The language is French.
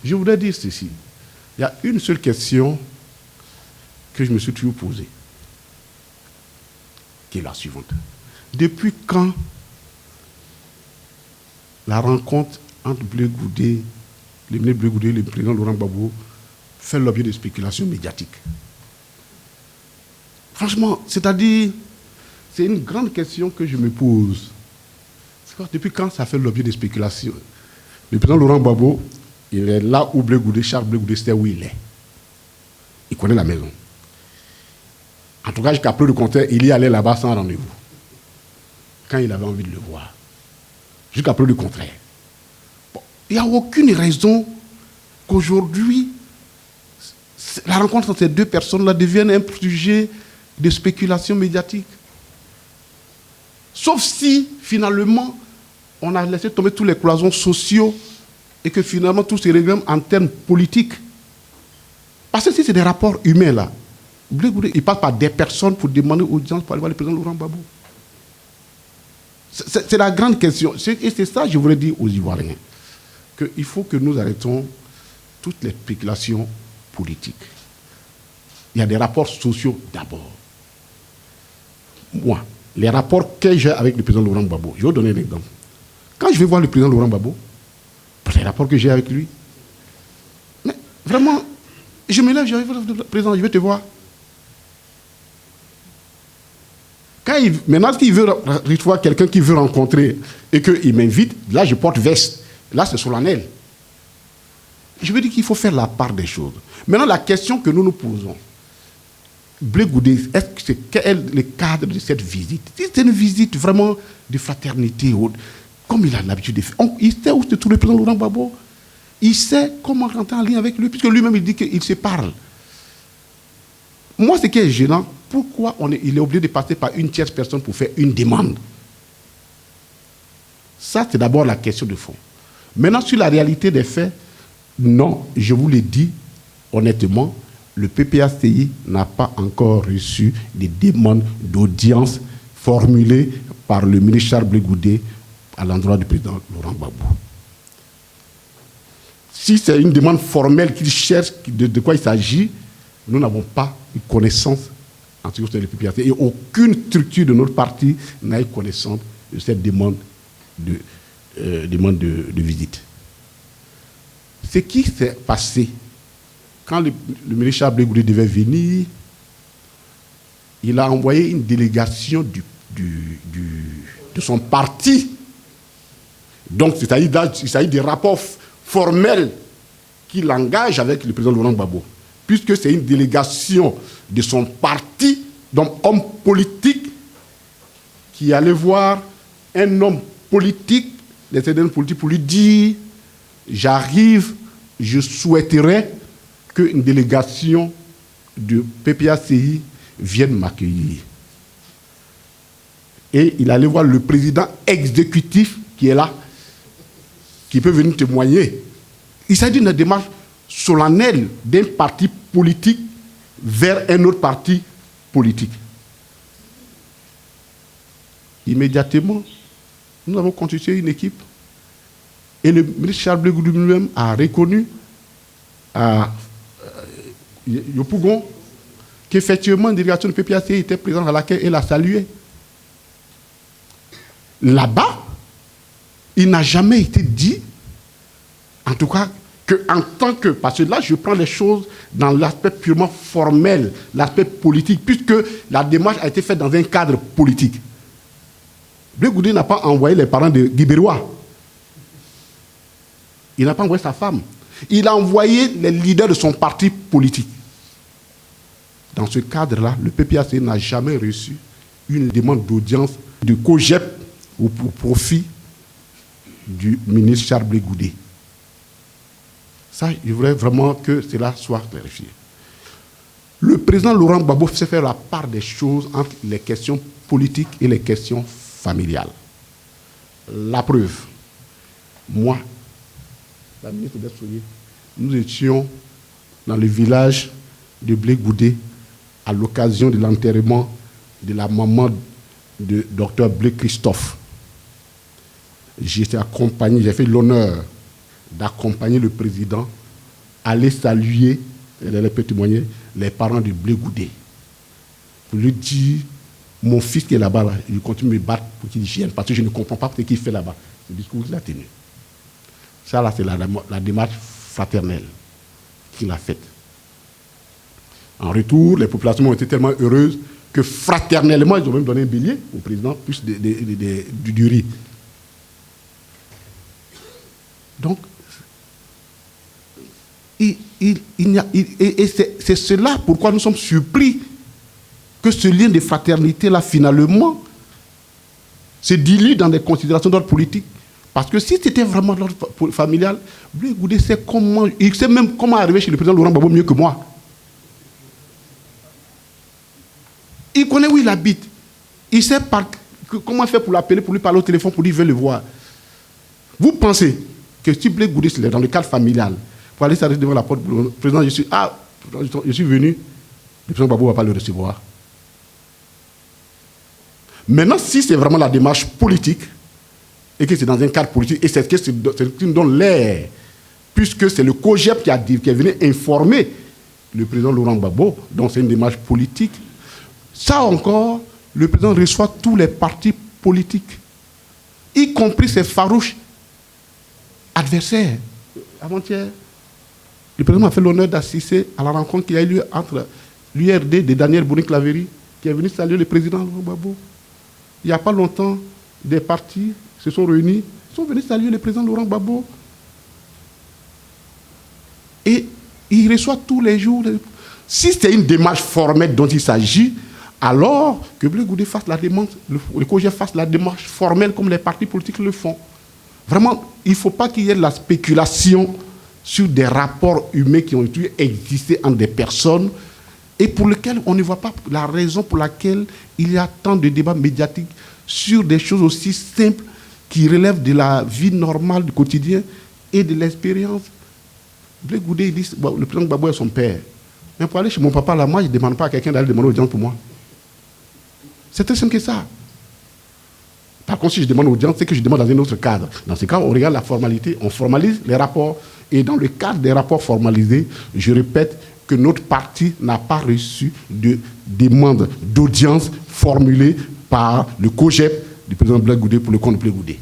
Je voudrais dire ceci. Il y a une seule question que je me suis toujours posée, qui est la suivante. Depuis quand la rencontre entre Blé Goudé, le ministre Blé Goudé et le président Laurent Gbagbo fait l'objet de spéculations médiatiques? Franchement, c'est-à-dire, c'est une grande question que je me pose. Depuis quand ça fait l'objet de spéculations? Le président Laurent Gbagbo, il est là où Blé Goudé, Charles Blé Goudé, c'est où il est. Il connaît la maison. En tout cas, jusqu'à preuve de contraire, il y allait là-bas sans rendez-vous. Quand il avait envie de le voir. Jusqu'à preuve du contraire. Bon, il n'y a aucune raison qu'aujourd'hui, la rencontre entre ces deux personnes-là devienne un sujet de spéculation médiatique. Sauf si, finalement, on a laissé tomber tous les cloisons sociaux et que finalement tout se règle en termes politiques. Parce que si c'est des rapports humains, là, il passe par des personnes pour demander audience pour aller voir le président Laurent Gbagbo. C'est la grande question. Et c'est ça que je voulais dire aux Ivoiriens. Qu'il faut que nous arrêtons toutes les spéculations politiques. Il y a des rapports sociaux d'abord. Moi, les rapports que j'ai avec le président Laurent Gbagbo, je vais vous donner un exemple. Quand je vais voir le président Laurent Gbagbo, les rapports que j'ai avec lui, mais vraiment, je me lève, je dis, président, je vais te voir. Maintenant, s'il veut voir quelqu'un qui veut rencontrer et qu'il m'invite, là, je porte veste. Là, c'est solennel. Je veux dire qu'il faut faire la part des choses. Maintenant, la question que nous nous posons, Blé Goudé, quel est le cadre de cette visite? C'est une visite vraiment de fraternité, comme il a l'habitude de faire. Il sait où se trouve le président Laurent Gbagbo. Il sait comment rentrer en lien avec lui, puisque lui-même il dit qu'il se parle. Moi, ce qui est gênant, pourquoi il est obligé de passer par une tierce personne pour faire une demande? Ça, c'est d'abord la question de fond. Maintenant, sur la réalité des faits, non, je vous l'ai dit honnêtement, le PPACI n'a pas encore reçu des demandes d'audience formulées par le ministre Charles Blé Goudé à l'endroit du président Laurent Gbagbo. Si c'est une demande formelle qu'il cherche, de quoi il s'agit, nous n'avons pas eu connaissance en ce qui concerne le PPACI. Et aucune structure de notre parti n'a eu connaissance de cette demande de visite. Ce qui s'est passé, quand le ministre Charles Blé Goudé devait venir, il a envoyé une délégation de son parti. Donc, c'est-à-dire des rapports formels qu'il engage avec le président Laurent Gbagbo. Puisque c'est une délégation de son parti, donc homme politique, qui allait voir un homme politique, des citoyens politiques, pour lui dire « J'arrive, je souhaiterais qu'une délégation de PPACI vienne m'accueillir. » Et il allait voir le président exécutif qui est là, qui peut venir témoigner. Il s'agit d'une démarche solennelle d'un parti politique vers un autre parti politique. Immédiatement, nous avons constitué une équipe et le ministre Charles Blé Goudé lui-même a reconnu à Yopougon qu'effectivement une délégation de PPACI était présente à laquelle elle a salué. Là-bas, il n'a jamais été dit, en tout cas, qu'en tant que... Parce que là, je prends les choses dans l'aspect purement formel, l'aspect politique, puisque la démarche a été faite dans un cadre politique. Blé Goudé n'a pas envoyé les parents de Guibérois. Il n'a pas envoyé sa femme. Il a envoyé les leaders de son parti politique. Dans ce cadre-là, le PPACI n'a jamais reçu une demande d'audience de COGEP au profit du ministre Charles Blé Goudé. Ça, je voudrais vraiment que cela soit clarifié. Le président Laurent Gbagbo sait faire la part des choses entre les questions politiques et les questions familiales. La preuve, moi, la ministre Dessouye, nous étions dans le village de Blé Goudé à l'occasion de l'enterrement de la maman de Dr Blé Christophe. J'ai été accompagné, j'ai fait l'honneur d'accompagner le président aller saluer, elle peut témoigner, les parents de Blé Goudé. Pour lui dire, mon fils qui est là-bas, là, il continue de me battre pour qu'il vienne, parce que je ne comprends pas ce qu'il fait là-bas. C'est le discours qu'il a tenu. Ça, là, c'est la démarche fraternelle qu'il a faite. En retour, les populations ont été tellement heureuses que fraternellement, ils ont même donné un bélier au président, plus du riz. Donc, et c'est cela pourquoi nous sommes surpris que ce lien de fraternité-là, finalement, se dilue dans des considérations d'ordre politique. Parce que si c'était vraiment l'ordre familial, Blé Goudé sait comment, il sait même comment arriver chez le président Laurent Gbagbo mieux que moi. Il connaît où il habite. Il sait comment faire pour l'appeler, pour lui parler au téléphone, pour lui veut le voir. Vous pensez que si Blé Goudé, c'est dans le cadre familial, pour aller s'arrêter devant la porte, le président, je suis venu, le président Gbagbo ne va pas le recevoir. Maintenant, si c'est vraiment la démarche politique, et que c'est dans un cadre politique, et c'est ce qui nous donne l'air, puisque c'est le COJEP qui est venu informer le président Laurent Gbagbo, donc c'est une démarche politique. Ça encore, le président reçoit tous les partis politiques, y compris ses farouches adversaires. Avant-hier, le président a fait l'honneur d'assister à la rencontre qui a eu lieu entre l'URD de Daniel Bournick-Lavery, qui est venu saluer le président Laurent Gbagbo. Il n'y a pas longtemps, des partis se sont réunis, sont venus saluer le président Laurent Gbagbo. Et il reçoit tous les jours. Si c'est une démarche formelle dont il s'agit, alors que Blé Goudé fasse la demande, le COJEP fasse la démarche formelle comme les partis politiques le font. Vraiment, il ne faut pas qu'il y ait de la spéculation sur des rapports humains qui ont existé entre des personnes et pour lesquels on ne voit pas la raison pour laquelle il y a tant de débats médiatiques sur des choses aussi simples qui relèvent de la vie normale du quotidien et de l'expérience. Blé Goudé, il dit, bon, le président Gbagbo est son père. Mais pour aller chez mon papa, là, moi, je ne demande pas à quelqu'un d'aller demander audience pour moi. C'est très simple que ça. Par contre, si je demande audience, c'est que je demande dans un autre cadre. Dans ce cas, on regarde la formalité, on formalise les rapports. Et dans le cadre des rapports formalisés, je répète que notre parti n'a pas reçu de demande d'audience formulée par le COJEP du président Blé Goudé pour le compte de Blé Goudé.